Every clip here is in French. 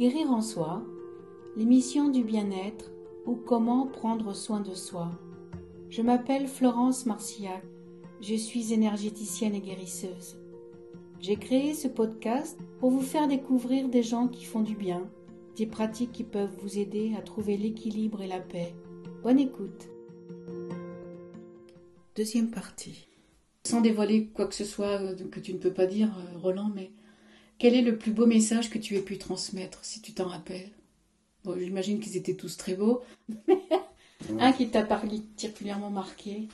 Guérir en soi, l'émission du bien-être ou comment prendre soin de soi. Je m'appelle Florence Marcillac, je suis énergéticienne et guérisseuse. J'ai créé ce podcast pour vous faire découvrir des gens qui font du bien, des pratiques qui peuvent vous aider à trouver l'équilibre et la paix. Bonne écoute. Deuxième partie. Sans dévoiler quoi que ce soit que tu ne peux pas dire, Roland, mais quel est le plus beau message que tu aies pu transmettre, si tu t'en rappelles? Bon, j'imagine qu'ils étaient tous très beaux, mais un qui t'a particulièrement marqué,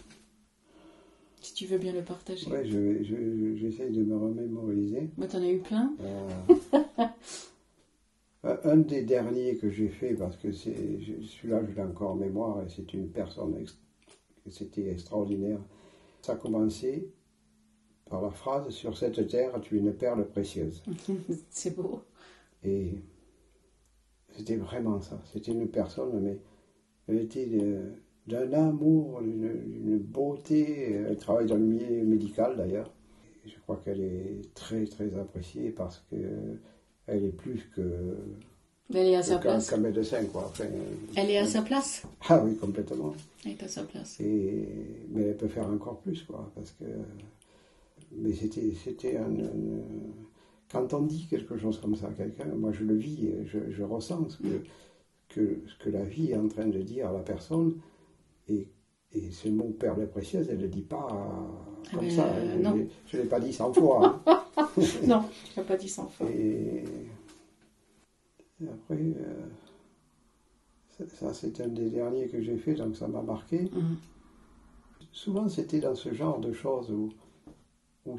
si tu veux bien le partager. Oui, j'essaye de me remémoriser. Moi, t'en as eu plein. Un des derniers que j'ai fait, parce que celui-là, je l'ai encore en mémoire, et c'est une personne, c'était extraordinaire. Ça a commencé par la phrase « Sur cette terre, tu es une perle précieuse ». C'est beau. Et c'était vraiment ça. C'était une personne, mais elle était d'un amour, d'une beauté. Elle travaille dans le milieu médical d'ailleurs. Je crois qu'elle est très très appréciée parce qu'elle est plus que... Elle est à sa place. Qu'un médecin, quoi. Enfin, elle est à sa place. Ah oui, complètement. Elle est à sa place. Mais elle peut faire encore plus, quoi. Parce que... Mais c'était un... Quand on dit quelque chose comme ça à quelqu'un, moi je le vis, je ressens ce que la vie est en train de dire à la personne. Et ce mot perle précieuse, elle ne le dit pas comme ça. Non. Je ne l'ai pas dit 100 fois. Hein. Non, je ne l'ai pas dit 100 fois. Et après, ça c'est un des derniers que j'ai fait, donc ça m'a marqué. Souvent c'était dans ce genre de choses où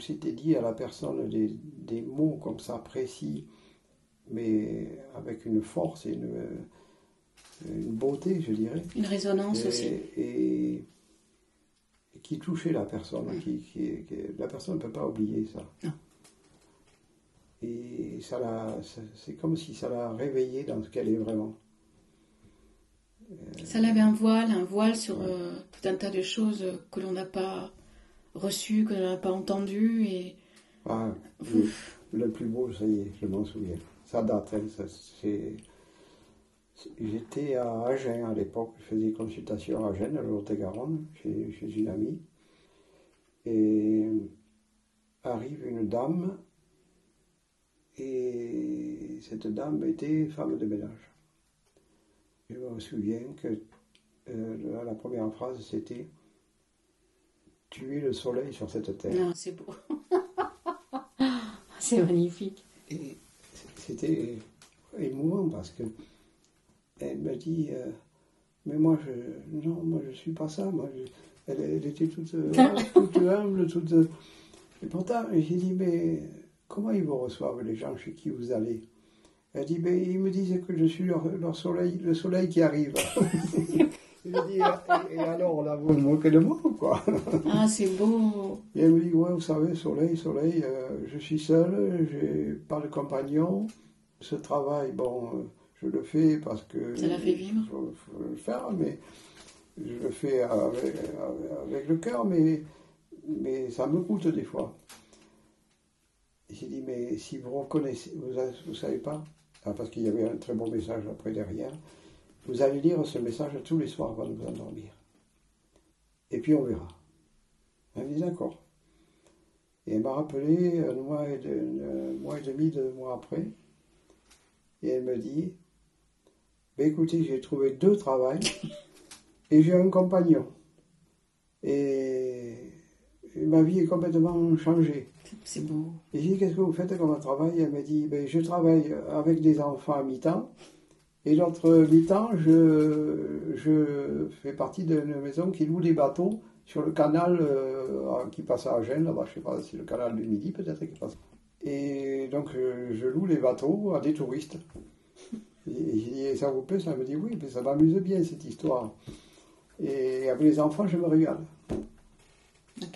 c'était dit à la personne des mots comme ça précis, mais avec une force et une beauté, je dirais. Une résonance aussi. Et qui touchait la personne. La personne ne peut pas oublier ça. Non. Et c'est comme si ça l'a réveillée dans ce qu'elle est vraiment. Ça lève un voile sur tout un tas de choses que l'on n'a pas reçues, que l'on n'a pas entendues. Et... Ah, le plus beau, ça y est, je m'en souviens. Ça date, J'étais à Agen à l'époque, je faisais des consultations à Agen, à Lot-et-Garonne, chez une amie. Et arrive une dame, et cette dame était femme de ménage. Je me souviens que la première phrase c'était « Tu es le soleil sur cette terre ». Non, c'est beau. C'est magnifique. Et c'était émouvant parce que elle m'a dit mais moi je suis pas ça. Elle était toute humble, toute. Et pourtant j'ai dit mais comment ils vous reçoivent les gens chez qui vous allez? Elle dit mais ils me disent que je suis leur soleil, le soleil qui arrive. Je dis et alors là vous vous moquez de moi ou quoi? Ah c'est beau. Et elle me dit ouais vous savez soleil, je suis seule, j'ai pas de compagnon. Ce travail je le fais parce que... Ça l'a fait vivre. Faut le faire, mais je le fais avec le cœur, mais ça me coûte des fois. J'ai dit, mais si vous reconnaissez, vous savez pas, parce qu'il y avait un très bon message après derrière, vous allez lire ce message tous les soirs avant de vous endormir. Et puis on verra. Elle me dit, d'accord. Et elle m'a rappelé un mois et demi, 2 mois après, et elle me dit, écoutez, j'ai trouvé 2 travails et j'ai un compagnon. Et ma vie est complètement changée. C'est beau. Et j'ai dit, qu'est-ce que vous faites comme travail? Elle m'a dit, je travaille avec des enfants à mi-temps. Et l'autre mi-temps, je fais partie d'une maison qui loue des bateaux sur le canal qui passe à Agen, là-bas, je ne sais pas, c'est le canal du Midi peut-être qui passe. Et donc je loue les bateaux à des touristes. Et j'ai dit, ça vous plaît? Ça me dit oui, mais ça m'amuse bien cette histoire. Et avec les enfants, je me régale.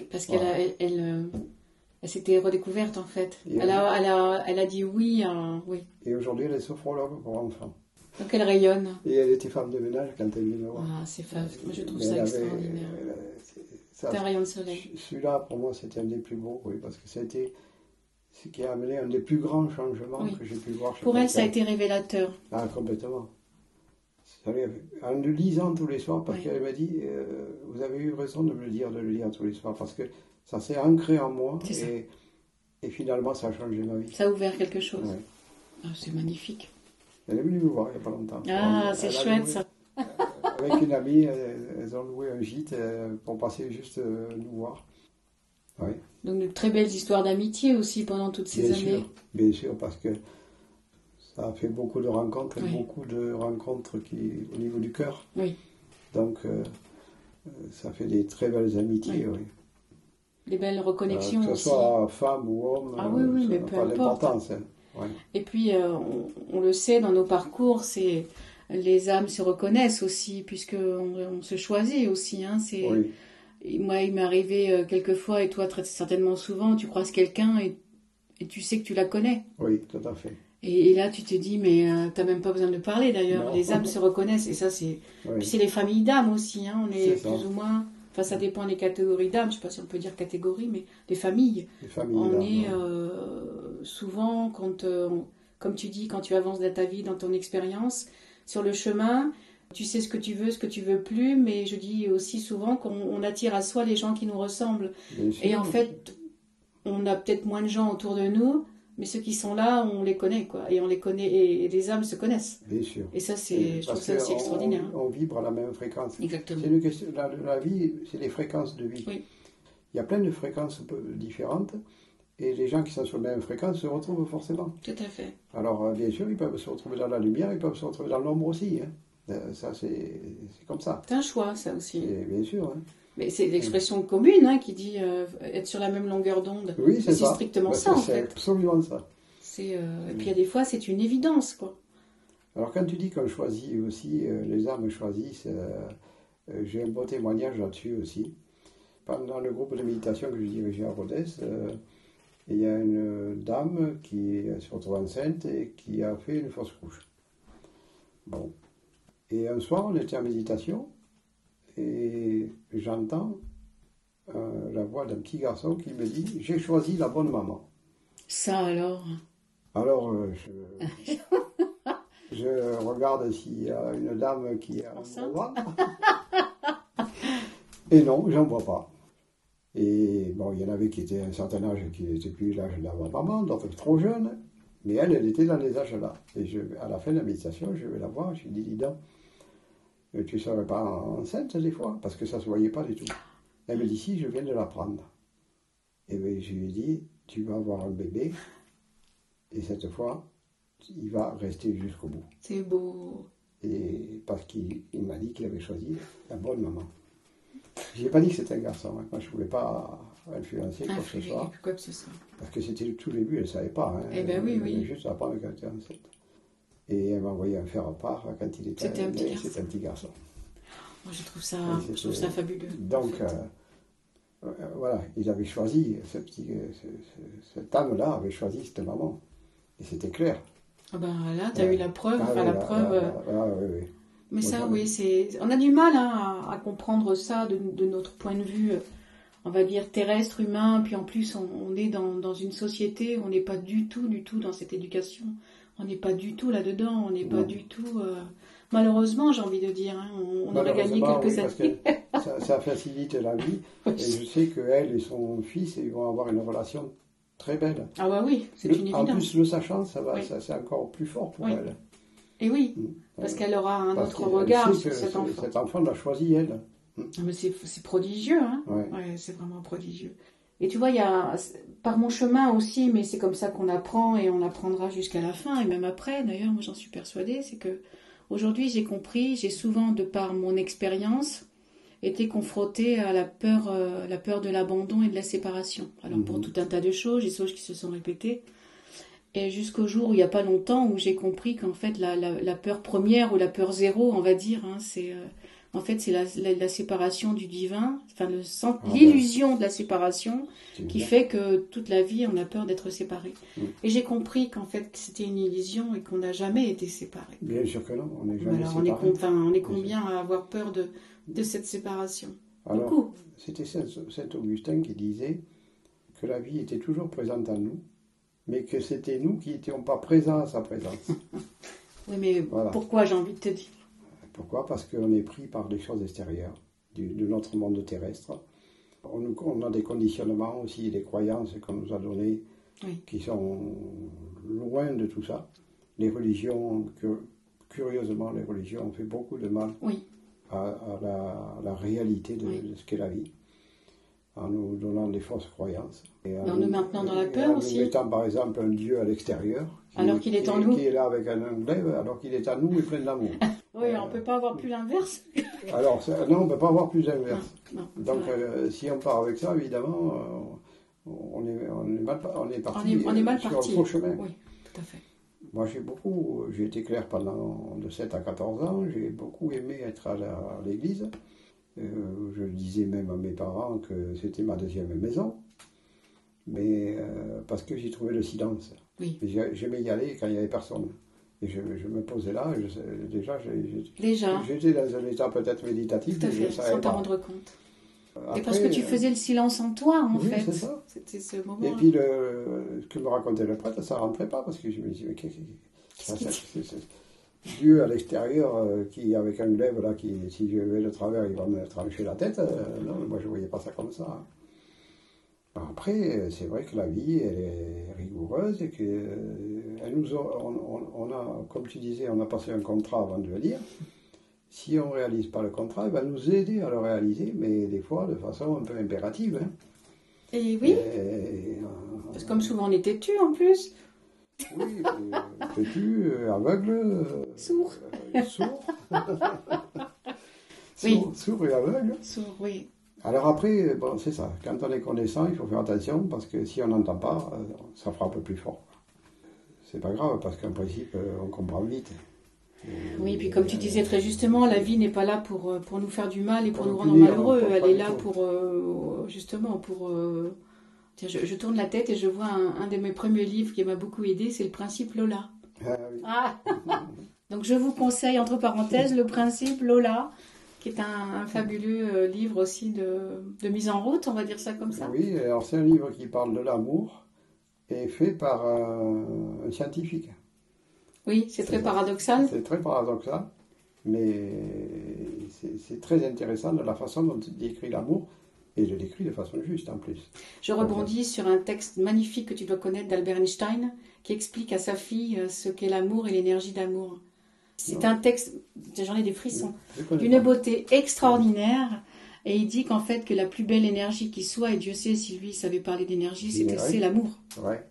Parce qu'elle elle s'était redécouverte en fait. Elle a dit oui, oui. Et aujourd'hui, elle est sophrologue pour enfants. Donc elle rayonne. Et elle était femme de ménage quand elle venait me voir. Ah, c'est fabuleux. Moi je trouve ça extraordinaire. C'est un rayon de soleil. Celui-là, pour moi, c'était un des plus beaux, oui, parce que c'était ce qui a amené un des plus grands changements Oui. que j'ai pu voir chez Pour elle, ça a quelqu'un. été révélateur. Ah, complètement. En le lisant tous les soirs, parce Oui. qu'elle m'a dit, vous avez eu raison de me le dire, de le lire tous les soirs, parce que ça s'est ancré en moi, C'est ça. et finalement ça a changé ma vie. Ça a ouvert quelque chose. Ouais. Ah, c'est magnifique. Elle est venue me voir il n'y a pas longtemps. Ah, c'est Elle a chouette loué- ça. Avec une amie, elles ont loué un gîte pour passer juste nous voir. Oui, Donc de très belles histoires d'amitié aussi pendant toutes ces années. Bien sûr, parce que ça a fait beaucoup de rencontres, et Oui. beaucoup de rencontres au niveau du cœur. Oui. Donc, ça fait des très belles amitiés, oui. Des belles reconnexions Que ce aussi. soit femme ou homme, Ah oui, oui, ça mais n'a peu pas importe. d'importance. Hein. Ouais. Et puis, on le sait dans nos parcours, les âmes se reconnaissent aussi, puisqu'on se choisit aussi. Hein, Oui, et moi, il m'est arrivé quelquefois, et toi très certainement souvent, tu croises quelqu'un et tu sais que tu la connais. oui, tout à fait. Et là, tu te dis, mais t'as même pas besoin de parler d'ailleurs. Non. Les âmes se reconnaissent, et ça, c'est. Puis Oui, c'est les familles d'âmes aussi. Hein, on est C'est ça. plus ou moins. Enfin, ça dépend des catégories d'âmes. Je sais pas si on peut dire catégorie, mais les familles. les familles On d'âme, est ouais. souvent, comme tu dis, quand tu avances dans ta vie, dans ton expérience, sur le chemin, tu sais ce que tu veux plus, mais je dis aussi souvent qu'on attire à soi les gens qui nous ressemblent. Bien sûr. Et en fait, on a peut-être moins de gens autour de nous, mais ceux qui sont là, on les connaît, quoi. Et on les connaît, et les âmes se connaissent. Bien sûr. Et ça, je trouve Parce ça aussi qu'on- extraordinaire. Hein. On vibre à la même fréquence. Exactement. C'est une question, la vie, c'est les fréquences de vie. Oui. Il y a plein de fréquences un peu différentes, et les gens qui sont sur la même fréquence se retrouvent forcément. Tout à fait. Alors, bien sûr, ils peuvent se retrouver dans la lumière, ils peuvent se retrouver dans l'ombre aussi. Hein. Ça, c'est comme ça. C'est un choix, ça aussi. Et bien sûr. Hein. Mais c'est l'expression commune hein, qui dit être sur la même longueur d'onde. Oui, c'est ça. strictement Ben, ça, en c'est fait. absolument ça. Et puis, il y a des fois, c'est une évidence, quoi. Alors, quand tu dis qu'on choisit aussi, les âmes choisissent, j'ai un beau témoignage là-dessus aussi. Pendant le groupe de méditation que je dirigeais à Rodez, il y a une dame qui se retrouve enceinte et qui a fait une fausse couche. Bon. Et un soir, on était en méditation et j'entends la voix d'un petit garçon qui me dit « J'ai choisi la bonne maman ». Ça, alors. Alors, je regarde s'il y a une dame qui est Enceinte. Et non, j'en vois pas. Et bon, il y en avait qui étaient à un certain âge qui n'étaient plus l'âge de la maman, d'autres trop jeunes. Mais elle était dans les âges-là. Et à la fin de la méditation, je vais la voir, je lui dis, dis donc, tu ne serais pas enceinte des fois? Parce que ça ne se voyait pas du tout. Elle me dit, si, je viens de l'apprendre. Et bien, je lui ai dit, tu vas avoir un bébé, et cette fois, il va rester jusqu'au bout. C'est beau. Et parce qu'il m'a dit qu'il avait choisi la bonne maman. Je n'ai pas dit que c'était un garçon. Hein. Moi, je ne voulais pas influencer quoi que ce soit. Quoi que ce soit. Parce que c'était le tout début, elle ne savait pas. Hein. Eh ben oui, Elle oui. venait juste apprendre qu'elle était enceinte. Et elle m'a envoyé un faire-part quand il était C'était un petit né, garçon. c'était un petit garçon. Moi, je trouve Et ça c'était- fabuleux. Donc, en fait. voilà, il avait choisi, cette âme-là avait choisi cette maman. Et c'était clair. Ah ben là, tu as eu la preuve. Ah, Enfin, oui, la preuve. oui, oui. Mais ça, Voilà. oui, on a du mal hein, à comprendre ça de notre point de vue, on va dire terrestre, humain. Puis en plus, on est dans une société, on n'est pas du tout dans cette éducation. On n'est pas du tout là-dedans. On n'est pas Non. du tout. Malheureusement, j'ai envie de dire, hein, on aurait gagné Malheureusement, quelques oui, parce années. que ça facilite la vie. Oui. Et je sais qu'elle et son fils, ils vont avoir une relation très belle. Ah bah oui, c'est une En évidence. plus, le sachant, Oui. c'est encore plus fort pour Oui. elle. Et oui, parce qu'elle aura un Parce autre qu'elle regard sait sur que cet enfant. Cet enfant l'a choisi, elle. Ah, mais c'est prodigieux, hein. Ouais. Ouais, c'est vraiment prodigieux. Et tu vois, il y a par mon chemin aussi, mais c'est comme ça qu'on apprend et on apprendra jusqu'à la fin et même après. D'ailleurs, moi j'en suis persuadée, c'est que aujourd'hui j'ai compris, j'ai souvent de par mon expérience été confrontée à la peur de l'abandon et de la séparation. Alors pour tout un tas de choses, des choses qui se sont répétées. Et jusqu'au jour où il n'y a pas longtemps où j'ai compris qu'en fait la peur première ou la peur zéro, on va dire, hein, c'est en fait c'est la séparation du divin, enfin l'illusion de la séparation qui fait que toute la vie on a peur d'être séparés. Et j'ai compris qu'en fait c'était une illusion et qu'on n'a jamais été séparés. Bien sûr que non, on n'est jamais Alors séparés. on est combien à avoir peur de cette séparation? Alors, Beaucoup. c'était Saint Augustin qui disait que la vie était toujours présente en nous, mais que c'était nous qui n'étions pas présents à sa présence. Oui, mais voilà. Pourquoi, j'ai envie de te dire? Pourquoi? Parce qu'on est pris par des choses extérieures, de notre monde terrestre. On a des conditionnements aussi, des croyances qu'on nous a données, qui sont loin de tout ça. Les religions, curieusement, les religions ont fait beaucoup de mal à la réalité de ce qu'est la vie, en nous donnant des fausses croyances. Et en nous maintenant dans la peur aussi. En nous mettant par exemple un Dieu à l'extérieur, alors qu'il est en nous. Qui est là avec un glaive, alors qu'il est à nous et plein d'amour. Oui, on ne peut pas avoir plus l'inverse. Alors, non, on ne peut pas avoir plus l'inverse. Donc, si on part avec ça, évidemment, on est parti sur le faux chemin. Oui, tout à fait. Moi, j'ai été clerc pendant de 7 à 14 ans, j'ai beaucoup aimé être à l'église. Je disais même à mes parents que c'était ma deuxième maison, mais parce que j'y trouvais le silence. Oui. J'aimais y aller quand il n'y avait personne. Et je me posais là, j'étais dans un état peut-être méditatif. Tout à fait, sans t'en rendre compte. Après, et parce que tu faisais le silence en toi, en fait. C'est ça. C'était ce moment. Et puis, ce que me racontait le prêtre, ça ne rentrait pas, parce que je me disais, mais c'est Dieu à l'extérieur, qui avec un glaive, là, qui, si je vais de travers, il va me trancher la tête. Non, moi, je ne voyais pas ça comme ça. Après, c'est vrai que la vie, elle est rigoureuse et que on a, comme tu disais, on a passé un contrat avant de le dire. Si on ne réalise pas le contrat, il va nous aider à le réaliser, mais des fois de façon un peu impérative. Hein. Et oui, parce que comme souvent on est têtu en plus. Oui, têtu, aveugle. Sourd. Sourd. Oui. Sourd et aveugle. Sourd, oui. Alors après, bon, c'est ça. Quand on est connaissant, il faut faire attention parce que si on n'entend pas, ça frappe plus fort. C'est pas grave parce qu'en principe, on comprend vite. Oui, puis comme tu disais très justement, la vie n'est pas là pour nous faire du mal et pour nous rendre malheureux. Elle est là pour, justement, pour... Tiens, je tourne la tête et je vois un de mes premiers livres qui m'a beaucoup aidé, c'est Le Principe Lola. Ah, oui. Donc je vous conseille, entre parenthèses, Le Principe Lola, qui est un fabuleux livre aussi de mise en route, on va dire ça comme ça. Oui, alors c'est un livre qui parle de l'amour et fait par un scientifique. Oui, c'est très paradoxal. C'est très paradoxal, mais c'est très intéressant de la façon dont il décrit l'amour, et il le décrit de façon juste en plus. Je rebondis sur un texte magnifique que tu dois connaître d'Albert Einstein, qui explique à sa fille ce qu'est l'amour et l'énergie d'amour. C'est un texte, j'en ai des frissons, d'une beauté extraordinaire. Et il dit qu'en fait, que la plus belle énergie qui soit, et Dieu sait si lui savait parler d'énergie, c'est l'amour. Ouais.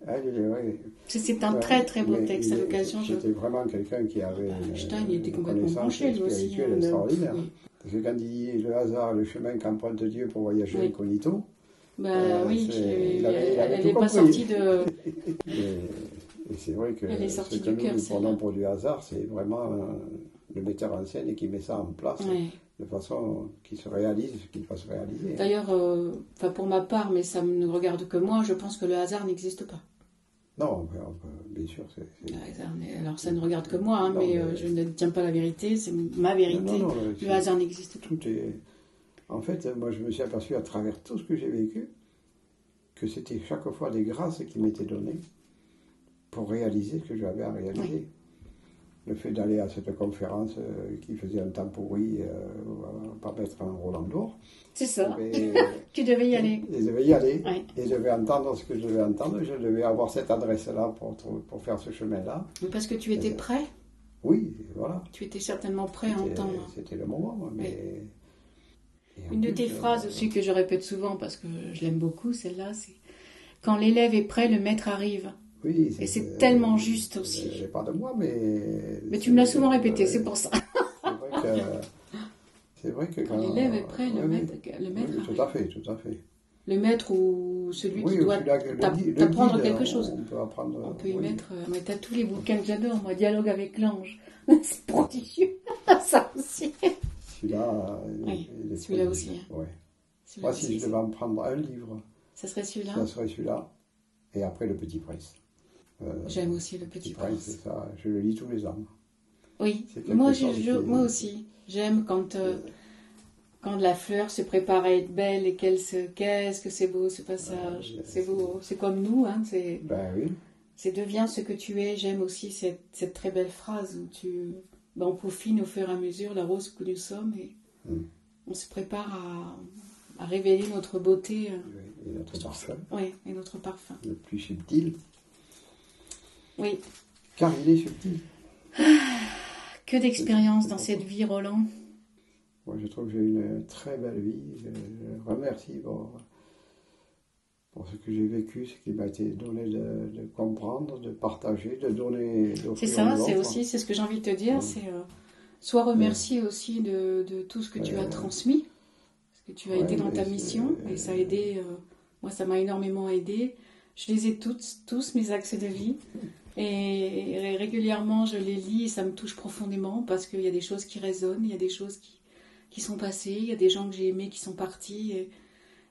C'est un très très beau texte à l'occasion. C'était vraiment quelqu'un qui avait Einstein, il était complètement branché lui aussi. Extraordinaire. Parce que quand il dit le hasard, le chemin qu'emprunte Dieu pour voyager incognito. Elle n'est pas sortie de... Et c'est vrai que ce que nous prenons pour du hasard, c'est vraiment le metteur en scène qui met ça en place. De façon qu'il se réalise, qu'il va se réaliser. D'ailleurs, pour ma part, mais ça ne regarde que moi, je pense que le hasard n'existe pas. Non, bien sûr. Alors ça ne regarde que moi, mais je ne tiens pas la vérité, c'est ma vérité. Non, le hasard n'existe pas. En fait, moi je me suis aperçu à travers tout ce que j'ai vécu, que c'était chaque fois des grâces qui m'étaient données pour réaliser ce que j'avais à réaliser. Oui. Le fait d'aller à cette conférence qui faisait un temps pourri, pas mettre un Roland d'Or. C'est ça. Tu devais y aller. Je devais y aller. Oui. Et je devais entendre ce que je devais entendre. Je devais avoir cette adresse-là pour faire ce chemin-là. Mais parce que tu étais prêt. Oui, voilà. Tu étais certainement prêt à entendre. C'était le moment. Mais... Une de tes phrases aussi que je répète souvent parce que je l'aime beaucoup, celle-là, c'est « Quand l'élève est prêt, le maître arrive ». Oui, et c'est tellement juste aussi. Je pas de moi, mais... Mais tu me l'as souvent répété, c'est pour ça. C'est vrai que quand l'élève est prêt, le maître arrive. Tout à fait. Le maître ou celui qui doit t'apprendre quelque chose. On peut y mettre... Mais t'as tous les bouquins que j'adore, moi, Dialogue avec l'ange. C'est prodigieux, ça aussi. Celui-là aussi. Ouais. Moi, si je devais en prendre un livre... Ça serait celui-là. Ça serait celui-là. Et après, Le Petit Prince. J'aime aussi Le Petit Prince. C'est ça. Je le lis tous les ans. Oui, moi aussi. J'aime quand la fleur se prépare à être belle et qu'est-ce que c'est beau ce passage. C'est beau. C'est comme nous. Ben oui. C'est deviens ce que tu es. J'aime aussi cette très belle phrase où on peaufine au fur et à mesure la rose que nous sommes et on se prépare à révéler notre beauté. Et notre parfum. Oui, et notre parfum. Le plus subtil. Oui. Car il est subtil. Que d'expérience dans cette vie, Roland. Moi, je trouve que j'ai une très belle vie. Je remercie pour ce que j'ai vécu, ce qui m'a été donné de comprendre, de partager, de donner. C'est ça, c'est ce que j'ai envie de te dire. C'est sois remercié aussi de tout ce que tu as transmis, parce que tu as aidé dans ta mission, et ça a aidé. Moi, ça m'a énormément aidé. Je les ai tous mes axes de vie. Et régulièrement, je les lis et ça me touche profondément parce qu'il y a des choses qui résonnent, il y a des choses qui sont passées, il y a des gens que j'ai aimés qui sont partis. Et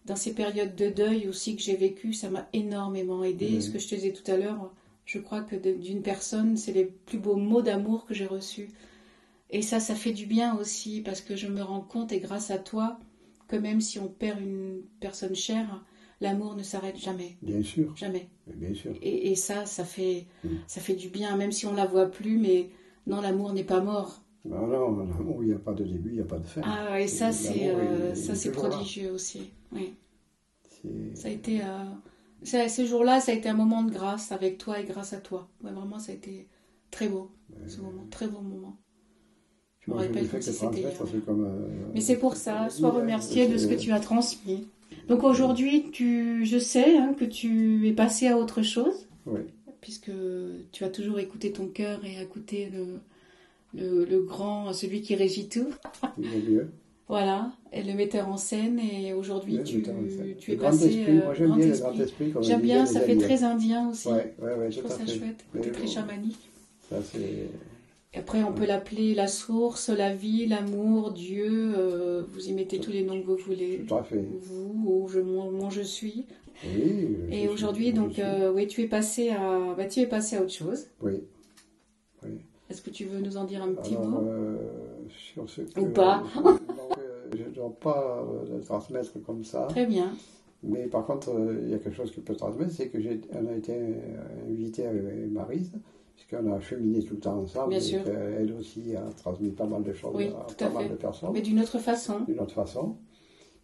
dans ces périodes de deuil aussi que j'ai vécues, ça m'a énormément aidé. Et ce que je te disais tout à l'heure, je crois que d'une personne, c'est les plus beaux mots d'amour que j'ai reçus. Et ça fait du bien aussi parce que je me rends compte, et grâce à toi, que même si on perd une personne chère, l'amour ne s'arrête jamais. Bien sûr. Jamais. Bien sûr. Et ça fait du bien, même si on ne la voit plus, mais non, l'amour n'est pas mort. Non, l'amour, il n'y a pas de début, il n'y a pas de fin. Ah, et ça, c'est prodigieux aussi. Oui. Ça a été... ce jour-là, ça a été un moment de grâce avec toi et grâce à toi. Ouais, vraiment, ça a été très beau, ce moment, très beau moment. Je me rappelle comme si c'était hier. Mais c'est pour ça, sois remercié de ce que tu as transmis. Donc aujourd'hui, je sais que tu es passé à autre chose, puisque tu as toujours écouté ton cœur et écouté le grand, celui qui régit tout. Voilà, et le metteur en scène. Et aujourd'hui, tu es passé. Moi, j'aime bien le grand esprit. J'aime bien, ça fait très indien aussi. Je trouve ça chouette, c'est très chamanique. Ça, c'est... Et après, on peut l'appeler la source, la vie, l'amour, Dieu. Vous y mettez tous les noms que vous voulez. Tout à fait. Vous, ou mon je suis. Oui. Et aujourd'hui, donc, tu es passé à autre chose. Oui. Est-ce que tu veux nous en dire un petit mot sur ce que, ou pas je ne dois pas le transmettre comme ça. Très bien. Mais par contre, il y a quelque chose que je peux transmettre, c'est qu'on a été invité avec Maryse, puisqu'on a cheminé tout le temps ensemble. Bien sûr. Elle aussi a transmis pas mal de choses à pas mal de personnes. Mais d'une autre façon. D'une autre façon.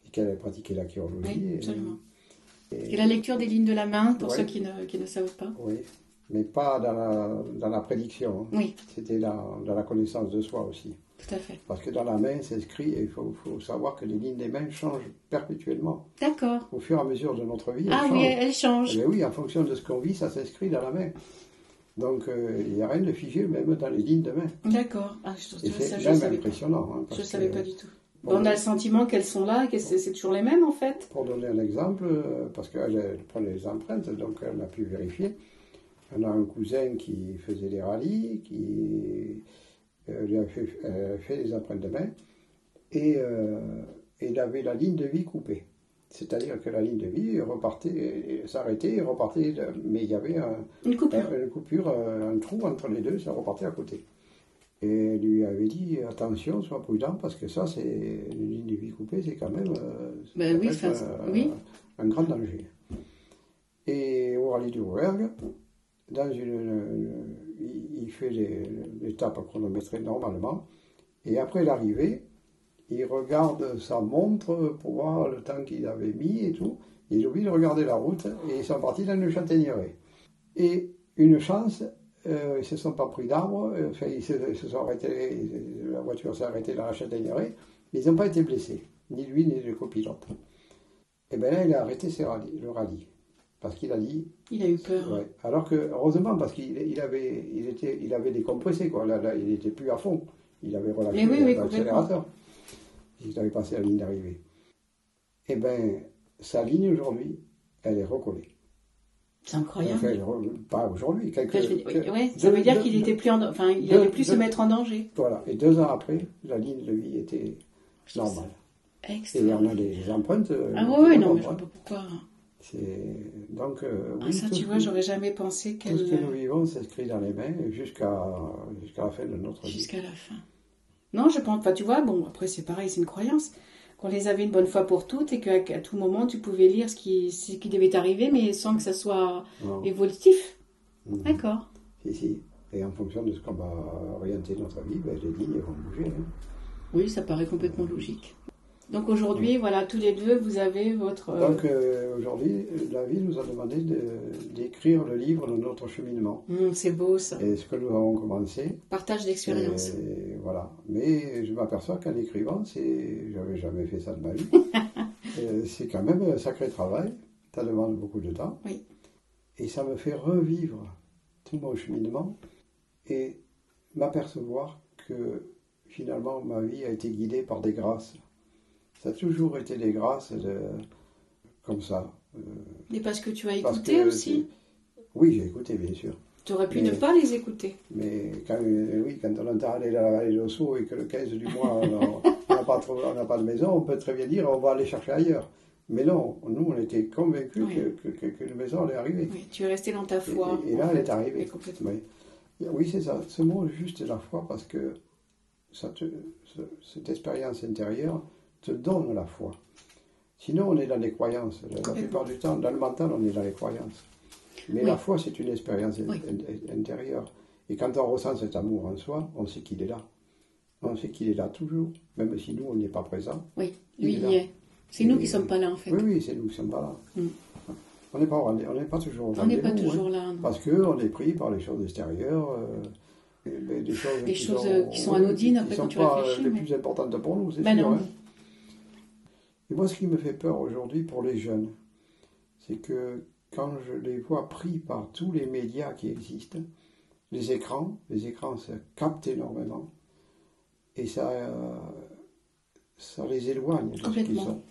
Et qu'elle a pratiqué la chirurgie. Oui, absolument. Et la lecture des lignes de la main, pour ceux qui ne savent pas. Oui, mais pas dans la prédiction. Oui. C'était dans la connaissance de soi aussi. Tout à fait. Parce que dans la main, c'est écrit, et il faut savoir que les lignes des mains changent perpétuellement. D'accord. Au fur et à mesure de notre vie, elles changent. Oui, en fonction de ce qu'on vit, ça s'inscrit dans la main. Donc, il n'y a rien de figé, même dans les lignes de main. D'accord. C'est même impressionnant. Je ne savais pas du tout. On a le sentiment qu'elles sont là, que c'est toujours les mêmes en fait. Pour donner un exemple, parce qu'elle prenait les empreintes, donc elle a pu vérifier. On a un cousin qui faisait des rallyes, qui lui a fait des empreintes de main, et il avait la ligne de vie coupée. C'est-à-dire que la ligne de vie s'arrêtait et repartait, mais il y avait une coupure, un trou entre les deux, ça repartait à côté. Et il lui avait dit, attention, sois prudent, parce que ça, c'est une ligne de vie coupée, c'est quand même un grand danger. Et au rallye du Rouergue, il fait l'étape chronométrée normalement, et après l'arrivée, il regarde sa montre pour voir le temps qu'il avait mis et tout. Il oublie de regarder la route et ils sont partis dans une châtaigneraie. Et une chance, ils ne se sont pas pris d'arbres, ils se sont arrêtés, la voiture s'est arrêtée dans la châtaigneraie, mais ils n'ont pas été blessés, ni lui ni le copilote. Et bien là, il a arrêté le rallye. Parce qu'il a dit... Il a eu peur. Ouais. Alors que, heureusement, parce qu'il avait décompressé, quoi. Là, il n'était plus à fond. Il avait relâché l'accélérateur. Il avait passé la ligne d'arrivée. Eh bien, sa ligne aujourd'hui, elle est recollée. C'est incroyable. Enfin, pas aujourd'hui. Ça veut dire qu'il n'était plus il n'allait plus se mettre en danger. Voilà. Et 2 ans après, la ligne de vie était normale. Et il y en a des empreintes. Non, mais je ne sais pas pourquoi. Donc, ça, tu vois, j'aurais jamais pensé qu'elle... Tout ce que nous vivons s'inscrit dans les mains jusqu'à la fin de notre vie. Jusqu'à la fin. Non, je pense pas, tu vois, bon, après c'est pareil, c'est une croyance, qu'on les avait une bonne fois pour toutes et qu'à tout moment tu pouvais lire ce qui devait t'arriver, mais sans que ça soit évolutif. D'accord. Si. Et en fonction de ce qu'on va orienter notre vie, ben, les lignes vont bouger. Hein. Oui, ça paraît complètement logique. Donc aujourd'hui, voilà, tous les deux, vous avez votre... Donc aujourd'hui, la vie nous a demandé d'écrire le livre de notre cheminement. C'est beau ça. Et ce que nous avons commencé. Partage d'expérience. Voilà. Mais je m'aperçois qu'en écrivant, j'avais jamais fait ça de ma vie. C'est quand même un sacré travail. Ça demande beaucoup de temps. Oui. Et ça me fait revivre tout mon cheminement et m'apercevoir que finalement ma vie a été guidée par des grâces. Ça a toujours été des grâces comme ça. Et parce que tu as écouté aussi. Oui, j'ai écouté, bien sûr. Tu aurais pu ne pas les écouter. Mais quand on entend aller dans la vallée d'Ossau et que le 15 du mois, on n'a pas de maison, on peut très bien dire on va aller chercher ailleurs. Mais non, nous, on était convaincus qu'une maison allait arriver. Oui, tu es resté dans ta foi. Et là, elle est arrivée. Complètement. Oui, c'est ça. Ce mot, juste la foi, parce que cette expérience intérieure te donne la foi. Sinon, on est dans les croyances. La plupart du temps, dans le mental, on est dans les croyances. Mais la foi, c'est une expérience intérieure. Et quand on ressent cet amour en soi, on sait qu'il est là. On sait qu'il est là toujours, même si nous, on n'y est pas présent. Oui, lui, il y est. C'est nous qui ne sommes pas là, en fait. Oui, c'est nous qui ne sommes pas là. On n'est pas toujours là. On n'est pas toujours là. Non. Parce qu'on est pris par les choses extérieures, des choses qui sont anodines, après, quand tu réfléchis. Qui ne sont pas les plus importantes pour nous, c'est sûr. Non. Hein. Et moi, ce qui me fait peur aujourd'hui pour les jeunes, c'est que quand je les vois pris par tous les médias qui existent, les écrans, ça capte énormément. Et ça les éloigne de ce qu'ils sont.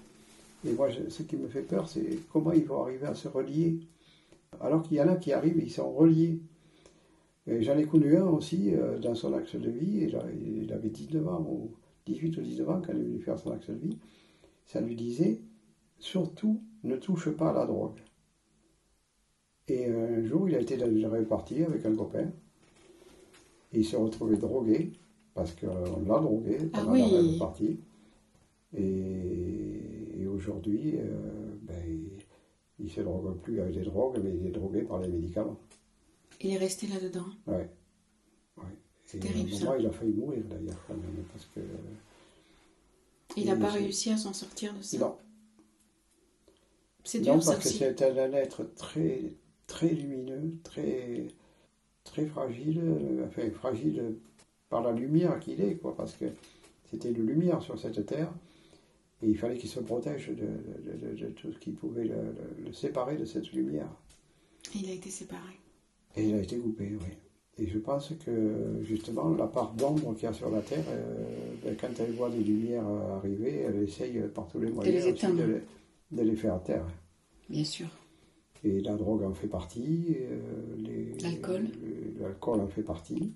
Et moi, ce qui me fait peur, c'est comment ils vont arriver à se relier. Alors qu'il y en a qui arrivent, ils sont reliés. Et j'en ai connu un aussi dans son axe de vie, et il avait 19 ans, ou 18 ou 19 ans quand il est venu faire son axe de vie. Ça lui disait, surtout, ne touche pas à la drogue. Et un jour, il a été dans une répartie avec un copain, et il s'est retrouvé drogué, parce qu'on l'a drogué pendant la répartie. Et aujourd'hui, il ne se drogue plus avec des drogues, mais il est drogué par les médicaments. Il est resté là-dedans. Oui. C'est terrible, ça. À un moment, il a failli mourir, d'ailleurs, quand même, parce que... Il n'a pas réussi à s'en sortir de ça. Non. C'est dur, ça aussi. Parce que c'est un être très, très lumineux, très, très fragile, fragile par la lumière qu'il est, quoi, parce que c'était de lumière sur cette terre, et il fallait qu'il se protège de tout ce qui pouvait le séparer de cette lumière. Et il a été séparé. Et il a été coupé, oui. Et je pense que, justement, la part d'ombre qu'il y a sur la Terre, quand elle voit des lumières arriver, elle essaye par tous les moyens aussi de les faire taire. Bien sûr. Et la drogue en fait partie, l'alcool en fait partie,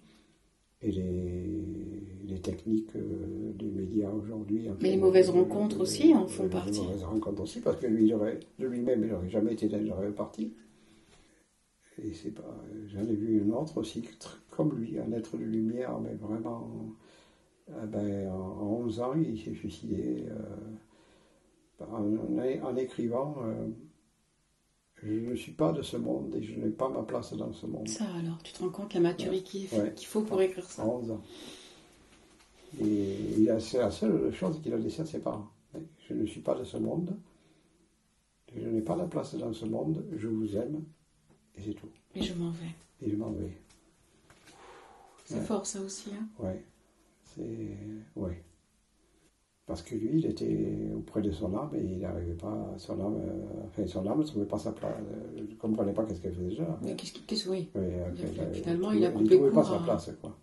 et les techniques des médias aujourd'hui... Mais les mauvaises rencontres aussi en font partie. Les mauvaises rencontres aussi, parce que lui-même, il n'aurait jamais été dans une répartie. Et c'est pas... J'en ai vu une autre aussi, comme lui, un être de lumière, mais vraiment... en 11 ans, il s'est suicidé en écrivant je ne suis pas de ce monde et je n'ai pas ma place dans ce monde. Ça alors, tu te rends compte la maturité qu'il faut pour écrire ça. 11 ans. Et c'est la seule chose qu'il a laissée à ses parents. Je ne suis pas de ce monde, je n'ai pas la place dans ce monde, je vous aime, et c'est tout. Et je m'en vais. Et je m'en vais. C'est fort ça aussi. Hein. Oui. Parce que lui, il était auprès de son âme et il n'arrivait pas, son âme ne trouvait pas sa place, il ne comprenait pas qu'est-ce qu'elle faisait déjà. Mais oui. Finalement, il a coupé il ne trouvait pas sa place, quoi.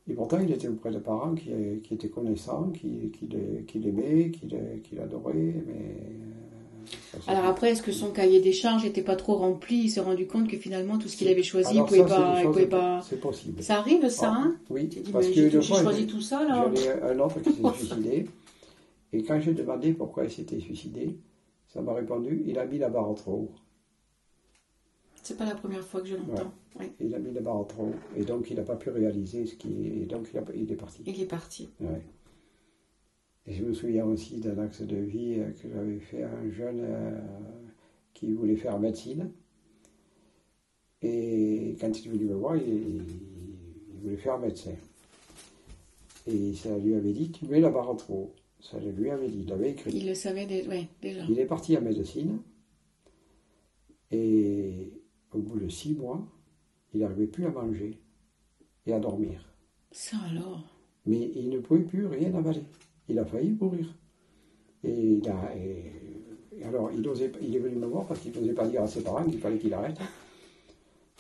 Et pourtant, il était auprès de parents qui étaient connaissants, qui l'aimaient, qui l'adoraient, mais... Alors après, est-ce que son cahier des charges n'était pas trop rempli? Il s'est rendu compte que finalement, tout ce qu'il avait choisi, il ne pouvait pas... C'est possible. Ça arrive, ça, hein? Oui, dit, parce que j'ai choisi tout ça, là. J'en ai un autre qui s'est suicidé, et quand j'ai demandé pourquoi il s'était suicidé, ça m'a répondu, il a mis la barre trop haut. C'est pas la première fois que je l'entends. Ouais. Il a mis la barre trop haut, et donc il n'a pas pu réaliser ce qui... Et donc il est parti. Il est parti. Ouais. Et je me souviens aussi d'un axe de vie que j'avais fait à un jeune qui voulait faire médecine. Et quand il est venu me voir, il voulait faire médecin. Et ça lui avait dit, tu mets la barre trop haut. Ça lui avait dit, il l'avait écrit. Il le savait déjà. Il est parti en médecine. Et au bout de 6 mois, il n'arrivait plus à manger et à dormir. Ça alors. Mais il ne pouvait plus rien avaler. Il a failli mourir. Et alors, il est venu me voir parce qu'il n'osait pas dire à ses parents qu'il fallait qu'il arrête.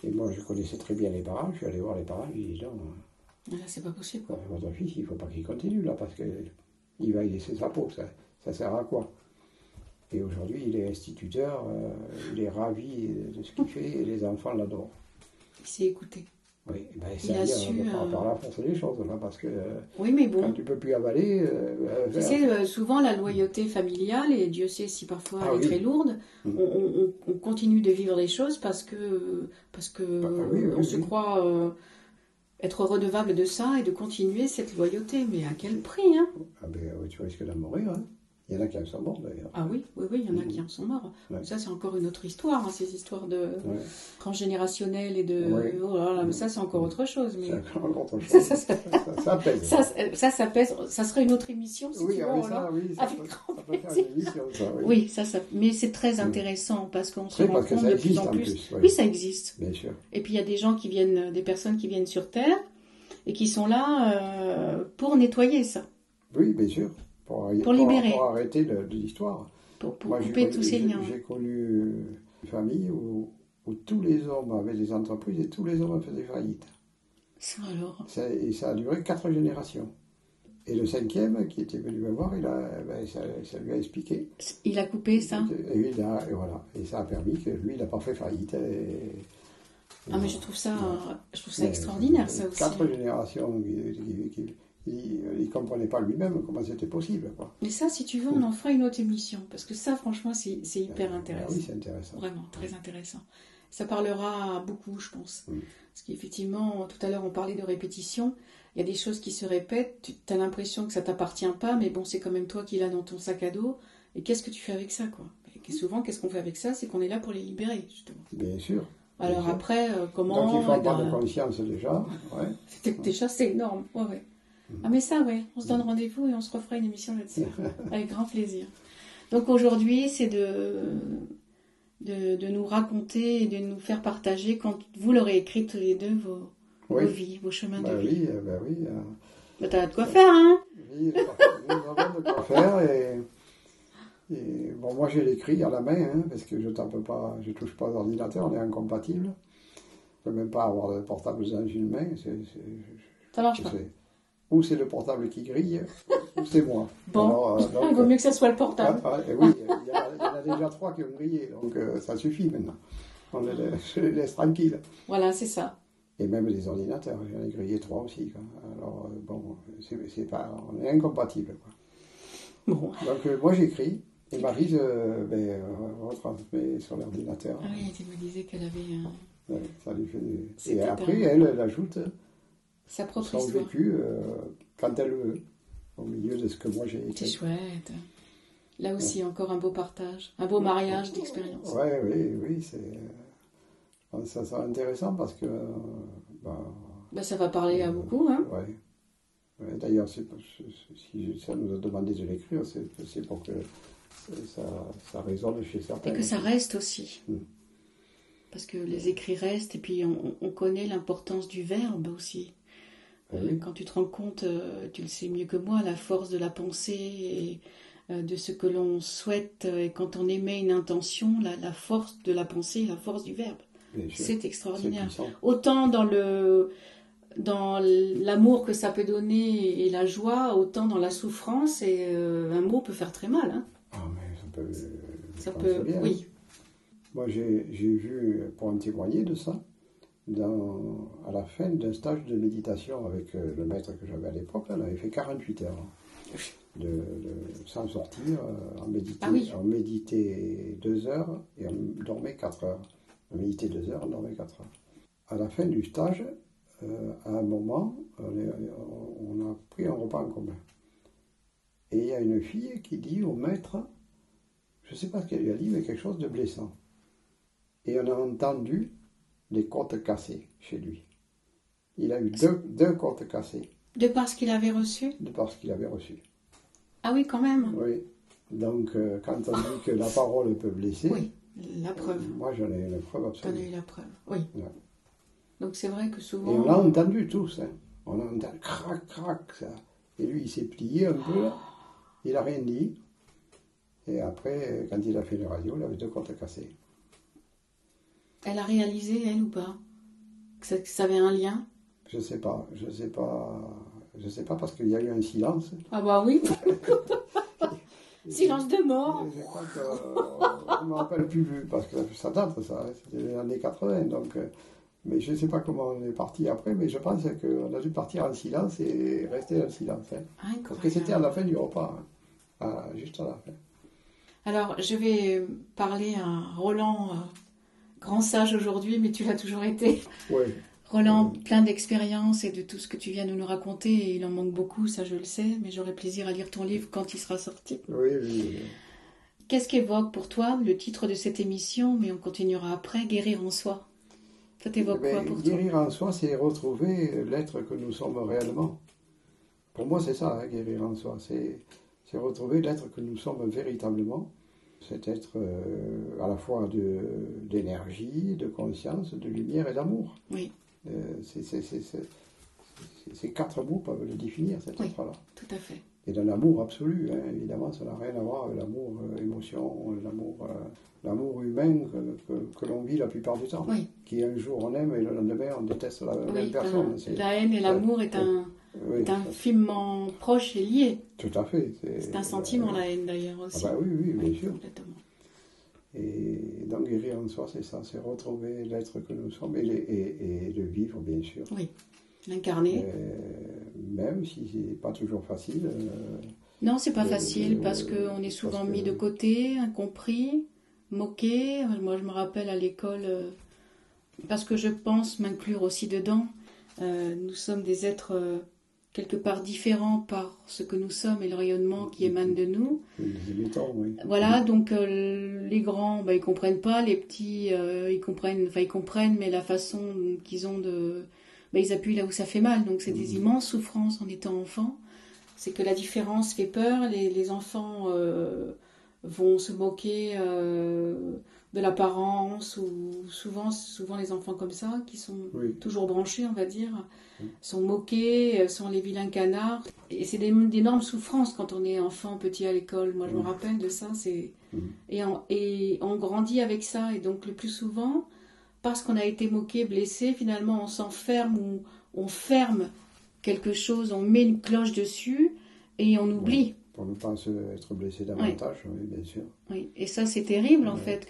Et moi, je connaissais très bien les parents. Je suis allé voir les parents. Je lui ai dit, non, là, c'est pas possible. votre fils, il ne faut pas qu'il continue là parce qu'il va y laisser sa peau. Ça sert à quoi? Et aujourd'hui, il est instituteur. Il est ravi de ce qu'il fait et les enfants l'adorent. Il s'est écouté. Oui, ben, il a su. Par la force des choses, là, parce que oui, mais bon. Quand tu ne peux plus avaler. Tu sais, souvent la loyauté familiale, et Dieu sait si parfois elle est très lourde, on continue de vivre les choses parce que on se croit être redevable de ça et de continuer cette loyauté. Mais à quel prix, hein? Ah ben, tu risques d'en mourir, hein. Il y en a qui en sont morts d'ailleurs. Ah oui, il y en a qui en sont morts. Ouais. Ça, c'est encore une autre histoire, hein, ces histoires de transgénérationnelles et de. Ouais. Oh là là, mais ça, c'est encore autre chose. Mais... C'est encore autre chose. Ça pèse. Ça pèse. Ça serait une autre émission, si tu veux. Avec grand plaisir. Oui, mais c'est très intéressant parce qu'on se rend compte de plus en plus. Oui, ça existe. Bien sûr. Et puis il y a des personnes qui viennent sur Terre et qui sont là pour nettoyer ça. Oui, bien sûr. Pour libérer. Pour arrêter l'histoire. Pour couper tous ces liens. J'ai connu une famille où tous les hommes avaient des entreprises et tous les hommes faisaient faillite. Ça alors. Et ça a duré 4 générations. Et le 5e qui était venu me voir, ça lui a expliqué. Il a coupé ça. Et voilà. Et ça a permis que lui, il n'a pas fait faillite. Mais je trouve ça extraordinaire, ça aussi. 4 générations il ne comprenait pas lui-même comment c'était possible. Quoi. Mais ça, si tu veux, on en fera une autre émission. Parce que ça, franchement, c'est hyper intéressant. Oui, c'est intéressant. Vraiment, très intéressant. Ça parlera à beaucoup, je pense. Parce qu'effectivement, tout à l'heure, on parlait de répétition. Il y a des choses qui se répètent. Tu as l'impression que ça ne t'appartient pas, mais bon, c'est quand même toi qui l'as dans ton sac à dos. Et qu'est-ce que tu fais avec ça, quoi? Et souvent, qu'est-ce qu'on fait avec ça? C'est qu'on est là pour les libérer, justement. Bien sûr. Alors après, comment... Donc il faut avoir de conscience déjà. Ouais. Déjà, c'est énorme. Ouais. Ah mais ça, on se donne rendez-vous et on se refera une émission là-dessus. Avec grand plaisir. Donc aujourd'hui, c'est de nous raconter et de nous faire partager, quand vous l'aurez écrit tous les deux, vos vies, vos chemins de vie. Oui. T'as de quoi faire, hein? Oui, nous avons de quoi faire et bon, moi j'ai l'écrit à la main, hein, parce que je touche pas d'ordinateur, on est incompatibles. Je ne peux même pas avoir de portable dans une main. Ça marche pas. Ou c'est le portable qui grille, ou c'est moi. Bon, alors, il vaut mieux que ça soit le portable. Oui, il y en a déjà 3 qui ont grillé, donc ça suffit maintenant. Je les laisse tranquilles. Voilà, c'est ça. Et même les ordinateurs, j'en ai grillé 3 aussi. Quoi. Alors, bon, on est incompatibles. Quoi. Bon. Donc, moi j'écris, et Maryse retransmet sur l'ordinateur. Ah oui, tu me disais qu'elle avait ça lui fait Et après, elle ajoute sa propre son histoire. Vécu quand elle veut, au milieu de ce que moi j'ai écrit. C'est chouette. Là aussi, encore un beau partage, un beau mariage d'expérience. Oui, ça sera intéressant parce que... ça va parler à beaucoup, hein. Ouais. D'ailleurs, si ça nous a demandé de l'écrire, c'est pour que ça résonne chez certains. Et que ça reste aussi. Parce que les écrits restent, et puis on connaît l'importance du verbe aussi. Quand tu te rends compte, tu le sais mieux que moi, la force de la pensée et de ce que l'on souhaite, et quand on émet une intention, la force de la pensée, la force du verbe. C'est extraordinaire. Autant dans l'amour que ça peut donner et la joie, autant dans la souffrance, et un mot peut faire très mal. Hein. Ah, mais ça peut bien, oui. Moi, j'ai vu, pour en témoigner de ça, à la fin d'un stage de méditation avec le maître que j'avais à l'époque, on avait fait 48 heures sans sortir, on méditait 2 heures et on dormait 4 heures. On méditait 2 heures, on dormait 4 heures. À la fin du stage, à un moment, on a pris un repas en commun. Et il y a une fille qui dit au maître, je ne sais pas ce qu'elle lui a dit, mais quelque chose de blessant. Et on a entendu des côtes cassées chez lui. Il a eu deux côtes cassées. De par ce qu'il avait reçu? De par ce qu'il avait reçu. Ah oui, quand même. Oui. Donc, quand on dit que la parole peut blesser... Oui, la preuve. Moi, j'en ai une preuve absolue. T'en as eu la preuve, oui. Ouais. Donc c'est vrai que souvent... Et on l'a entendu tous. Hein. On a entendu crac, crac, ça. Et lui, il s'est plié un peu, là. Il n'a rien dit. Et après, quand il a fait la radio, il avait deux côtes cassées. Elle a réalisé, elle ou pas, que ça avait un lien? Je sais pas parce qu'il y a eu un silence. Ah bah oui. Silence de mort. Je crois qu'on ne me rappelle plus, parce que ça date, ça. Hein. C'était les années 80, donc... mais je ne sais pas comment on est parti après, mais je pense qu'on a dû partir en silence et rester dans le silence. Hein. Parce que c'était à la fin du repas, hein. Juste à la fin. Alors, je vais parler à Roland, grand sage aujourd'hui, mais tu l'as toujours été. Oui. Roland, plein d'expérience et de tout ce que tu viens de nous raconter, et il en manque beaucoup, ça je le sais, mais j'aurai plaisir à lire ton livre quand il sera sorti. Oui. Qu'est-ce qu'évoque pour toi le titre de cette émission, mais on continuera après, Guérir en soi? Ça t'évoque quoi pour toi? Guérir en soi, c'est retrouver l'être que nous sommes réellement. Pour moi, c'est ça, hein, guérir en soi. C'est retrouver l'être que nous sommes véritablement. Cet être à la fois d'énergie, de conscience, de lumière et d'amour. Oui. Ces quatre mots peuvent le définir, cet être-là. Tout à fait. Et de l'amour absolu, hein, évidemment, ça n'a rien à voir avec l'amour émotion, l'amour humain que l'on vit la plupart du temps. Oui. Qui un jour on aime et le lendemain on déteste la même personne. La haine et l'amour est infiniment proche et lié. Tout à fait. C'est un sentiment, la haine d'ailleurs aussi. Ah bah oui, bien sûr. Complètement. Et donc guérir en soi, c'est ça, c'est retrouver l'être que nous sommes et le vivre, bien sûr. Oui, l'incarner. Même si c'est pas toujours facile. Non, c'est pas facile parce qu'on est souvent mis de côté, incompris, moqué. Moi, je me rappelle à l'école, parce que je pense m'inclure aussi dedans, nous sommes des êtres quelque part différents par ce que nous sommes et le rayonnement qui émane de nous. Oui. Voilà, donc les grands, ils comprennent pas, les petits, ils comprennent, mais la façon qu'ils ont de... ils appuient là où ça fait mal, donc c'est des immenses souffrances en étant enfant. C'est que la différence fait peur, les enfants vont se moquer de l'apparence, ou souvent les enfants comme ça, qui sont toujours branchés, on va dire, sont moqués, sont les vilains canards. Et c'est d'énormes souffrances quand on est enfant, petit à l'école. Moi, je me rappelle de ça. Et on grandit avec ça. Et donc, le plus souvent, parce qu'on a été moqué, blessé, finalement, on s'enferme ou on ferme quelque chose, on met une cloche dessus et on oublie. Pour ne pas être blessé davantage, oui, bien sûr. Oui, et ça, c'est terrible, en fait,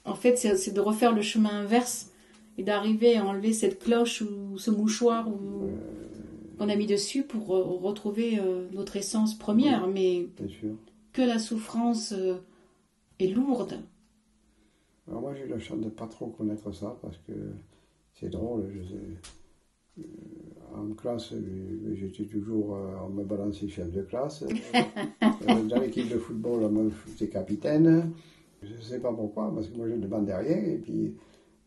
En fait, c'est de refaire le chemin inverse et d'arriver à enlever cette cloche ou ce mouchoir qu'on a mis dessus pour retrouver notre essence première. Mais bien sûr. Que la souffrance est lourde. Alors moi, j'ai eu la chance de ne pas trop connaître ça parce que c'est drôle. En classe, j'étais toujours, on me balançait chef de classe. Dans l'équipe de football, on me foutait capitaine. Je ne sais pas pourquoi, parce que moi je ne demandais rien. Et puis,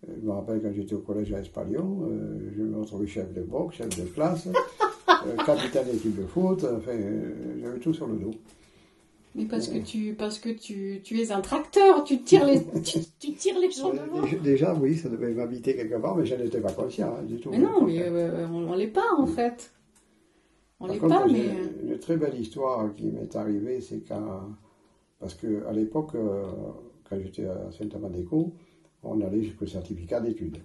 je me rappelle quand j'étais au collège à Espalion, je me retrouvais chef de boxe, chef de classe, capitaine d'équipe de foot. Enfin, j'avais tout sur le dos. Mais parce que tu es un tracteur, tu tires les gens devant. Déjà, oui, ça devait m'habiter quelque part, mais je n'étais pas conscient du tout. Mais non, mais on l'est pas en fait. On l'est pas, mais... Une très belle histoire qui m'est arrivée, c'est parce qu'à l'époque, quand j'étais à Saint-Amand-des-Cours, on allait jusqu'au certificat d'études.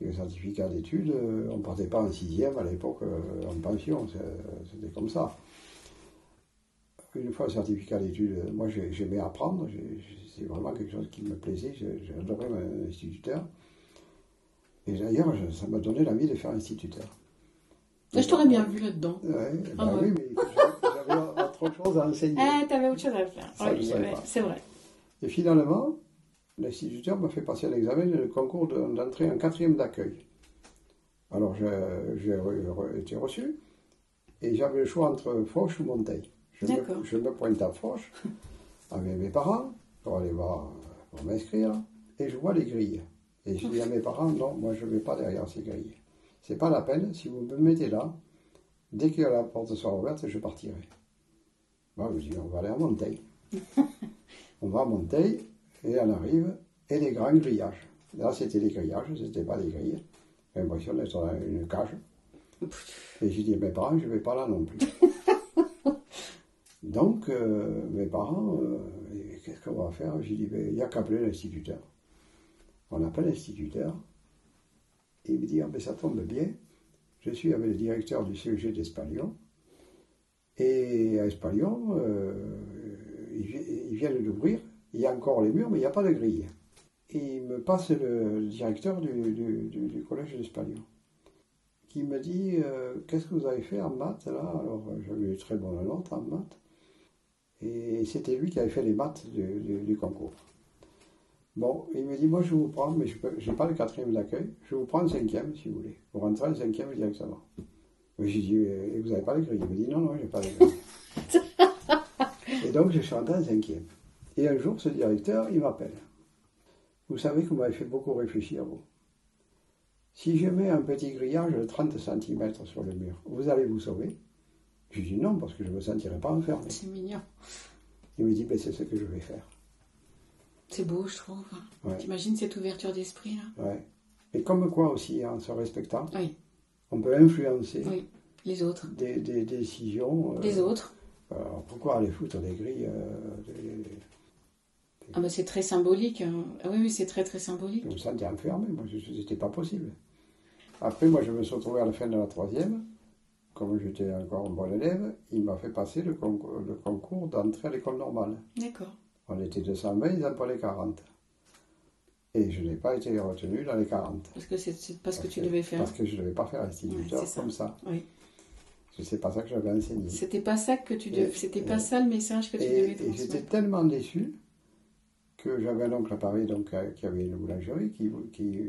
Et le certificat d'études, on ne partait pas en 6e à l'époque en pension, c'était comme ça. Une fois le certificat d'études, moi j'aimais apprendre, c'est vraiment quelque chose qui me plaisait, j'adorais mon instituteur. Et d'ailleurs, ça m'a donné l'envie de faire instituteur. Je t'aurais bien vu là-dedans. Oui, mais j'avais autre chose à enseigner. T'avais autre chose à faire. Oui, c'est vrai. Et finalement, l'instituteur m'a fait passer l'examen de concours d'entrée en 4e d'accueil. Alors j'ai été reçu, et j'avais le choix entre Foch ou Monteil. Je me pointe à Foch avec mes parents pour aller voir, pour m'inscrire, et je vois les grilles. Et je dis à mes parents, non, moi je ne vais pas derrière ces grilles. C'est pas la peine, si vous me mettez là, dès que la porte sera ouverte, je partirai. Moi, je dis, on va aller à Monteil. On va à Monteil, et on arrive, et les grands grillages. Là, c'était les grillages, ce n'était pas des grilles. J'ai l'impression d'être dans une cage. Et j'ai dit à mes parents, je ne vais pas là non plus. Donc, mes parents, qu'est-ce qu'on va faire? J'ai dit, il n'y a qu'à appeler l'instituteur. On appelle l'instituteur. Il me dit, ah, ben, ça tombe bien. Je suis avec le directeur du CEG d'Espalion. Et à Espalion, ils viennent d'ouvrir. Il y a encore les murs, mais il n'y a pas de grille. Et il me passe le directeur du collège d'Espalion, qui me dit, qu'est-ce que vous avez fait en maths là? Alors, j'avais eu très bonne note en maths. Et c'était lui qui avait fait les maths du concours. Bon, il me dit, moi je vous prends, mais je n'ai pas le 4e d'accueil, je vous prends le 5e si vous voulez. Vous rentrez le 5e directement. Mais j'ai dit, et vous n'avez pas les grilles? Il me dit, non, non, je n'ai pas les grilles. Et donc je suis rentré en 5e. Et un jour, ce directeur, il m'appelle. Vous savez que vous m'avez fait beaucoup réfléchir, vous. Si je mets un petit grillage de 30 cm sur le mur, vous allez vous sauver? Je dis non, parce que je ne me sentirai pas enfermé. C'est mignon. Il me dit, ben, c'est ce que je vais faire. C'est beau, je trouve. Ouais. T'imagines cette ouverture d'esprit, là? Ouais. Et comme quoi aussi, en se respectant, Oui. On peut influencer les autres. Des décisions. Des autres. Alors pourquoi aller foutre des grilles Ah ben c'est très symbolique. Ah oui, c'est très très symbolique. Je me sentais enfermé, moi, c'était pas possible. Après, moi, je me suis retrouvé à la fin de la 3e. Comme j'étais encore un bon élève, il m'a fait passer le concours d'entrée à l'école normale. D'accord. On était 220, ils en prenaient 40. Et je n'ai pas été retenu dans les 40. Parce que c'est pas ce que tu devais faire. Parce que je ne devais pas faire instituteur comme ça. Oui. C'est pas ça que j'avais enseigné. C'était pas ça que tu devais. C'était pas ça le message que tu devais transmettre. Et j'étais tellement déçu que j'avais un oncle à Paris donc, qui avait une boulangerie, qui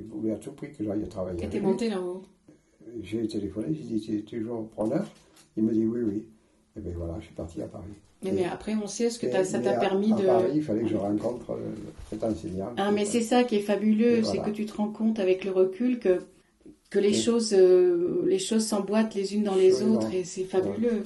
voulait à tout prix que j'aille travailler. Et t'es monté là-haut. J'ai téléphoné, j'ai dit, tu es toujours preneur? Il me dit oui, oui. Et bien voilà, je suis parti à Paris. Mais après, on sait ce que ça t'a permis de... À Paris, il fallait que je rencontre cet enseignant. Ah, mais c'est ça qui est fabuleux, c'est que tu te rends compte avec le recul que les choses s'emboîtent les unes dans les autres, et c'est fabuleux.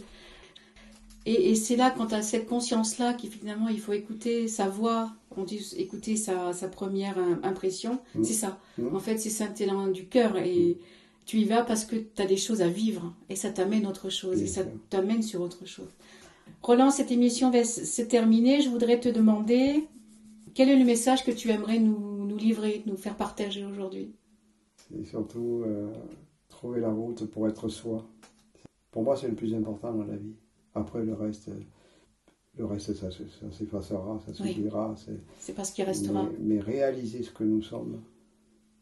Ouais. Et c'est là, quand tu as cette conscience-là, qu'effectivement, il faut écouter sa voix, on dit écouter sa première impression, c'est ça. En fait, c'est ça, t'es dans du cœur, et tu y vas parce que tu as des choses à vivre, et ça t'amène autre chose, et ça t'amène sur autre chose. Roland, cette émission va se terminer. Je voudrais te demander quel est le message que tu aimerais nous livrer, nous faire partager aujourd'hui. C'est surtout trouver la route pour être soi. Pour moi, c'est le plus important dans la vie. Après, le reste ça s'effacera, ça s'oubliera. C'est pas ce qui restera. Mais réaliser ce que nous sommes,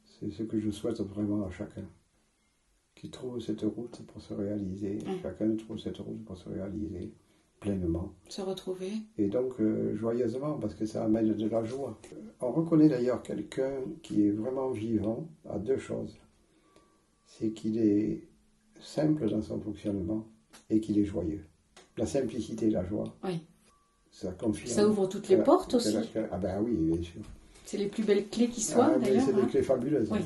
c'est ce que je souhaite vraiment à chacun. Qui trouve cette route pour se réaliser. Chacun trouve cette route pour se réaliser pleinement. Se retrouver. Et donc, joyeusement, parce que ça amène de la joie. On reconnaît d'ailleurs quelqu'un qui est vraiment vivant à deux choses. C'est qu'il est simple dans son fonctionnement et qu'il est joyeux. La simplicité et la joie. Oui. Ça confirme. Ça ouvre toutes les portes aussi. Ah ben oui, bien sûr. C'est les plus belles clés qui soient, d'ailleurs. C'est des clés fabuleuses. Oui.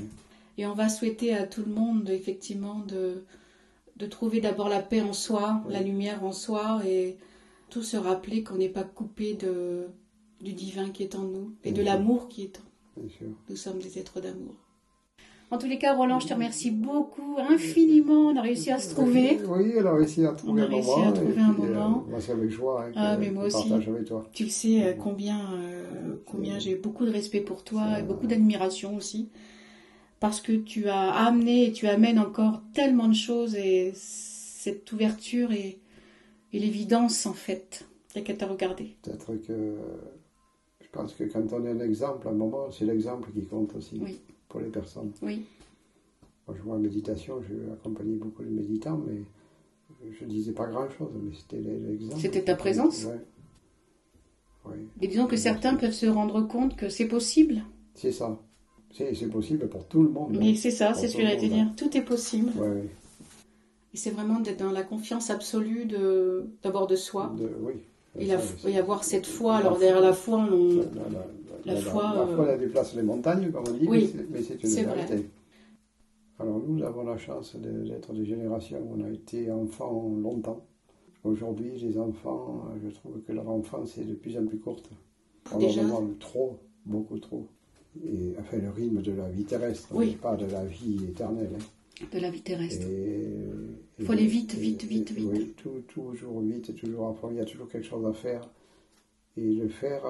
Et on va souhaiter à tout le monde, effectivement, de trouver d'abord la paix en soi, la lumière en soi, et tout se rappeler qu'on n'est pas coupé du divin qui est en nous, et de l'amour qui est en nous. Bien sûr. Nous sommes des êtres d'amour. En tous les cas, Roland, je te remercie beaucoup, infiniment. On a réussi à se trouver. Oui, on a réussi à trouver un moment. On a réussi à trouver un moment. Moi, c'est avec joie mais moi aussi. Partage avec toi. Tu le sais combien j'ai beaucoup de respect pour toi, et beaucoup d'admiration aussi. Parce que tu as amené et tu amènes encore tellement de choses, et cette ouverture et l'évidence, en fait, il n'y a qu'à te regarder. Peut-être que je pense que quand on est un exemple, à un moment, c'est l'exemple qui compte aussi pour les personnes. Oui. Moi, je vois en méditation, j'ai accompagné beaucoup de méditants, mais je ne disais pas grand-chose, mais c'était l'exemple. C'était ta présence. Oui. Et disons que certains peuvent se rendre compte que c'est possible. C'est ça. C'est possible pour tout le monde. Mais c'est ça, c'est ce que j'allais te dire. Tout est possible. Oui. Et c'est vraiment d'être dans la confiance absolue d'abord de soi. Oui. Et avoir cette foi. Alors derrière la foi, La foi... La foi, elle déplace les montagnes, comme on dit, oui, mais c'est une vérité. Vrai. Alors nous avons la chance d'être des générations où on a été enfants longtemps. Aujourd'hui, les enfants, je trouve que leur enfance est de plus en plus courte. Probablement trop, beaucoup trop. Et, enfin, le rythme de la vie terrestre, oui. Pas de la vie éternelle. Hein. De la vie terrestre. Il faut aller vite. Oui, toujours vite, toujours à fond. Il y a toujours quelque chose à faire. Et le faire,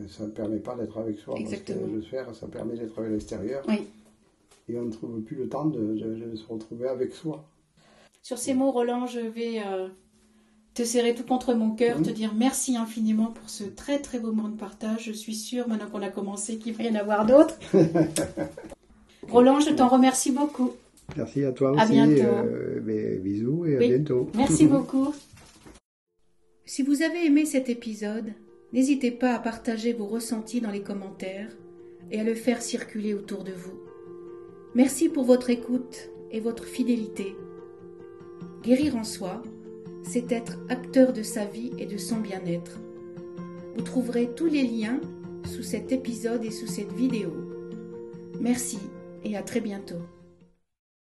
ça ne permet pas d'être avec soi. Exactement. Parce que le faire, ça permet d'être avec l'extérieur. Oui. Et on ne trouve plus le temps de se retrouver avec soi. Sur ces mots, Roland, je vais te serrer tout contre mon cœur, te dire merci infiniment pour ce très très beau moment de partage. Je suis sûre, maintenant qu'on a commencé, qu'il va y en avoir d'autres. Roland, je t'en remercie beaucoup. Merci à toi aussi. À bientôt. Bisous et à bientôt. Merci beaucoup. Si vous avez aimé cet épisode, n'hésitez pas à partager vos ressentis dans les commentaires et à le faire circuler autour de vous. Merci pour votre écoute et votre fidélité. Guérir en soi, c'est être acteur de sa vie et de son bien-être. Vous trouverez tous les liens sous cet épisode et sous cette vidéo. Merci et à très bientôt.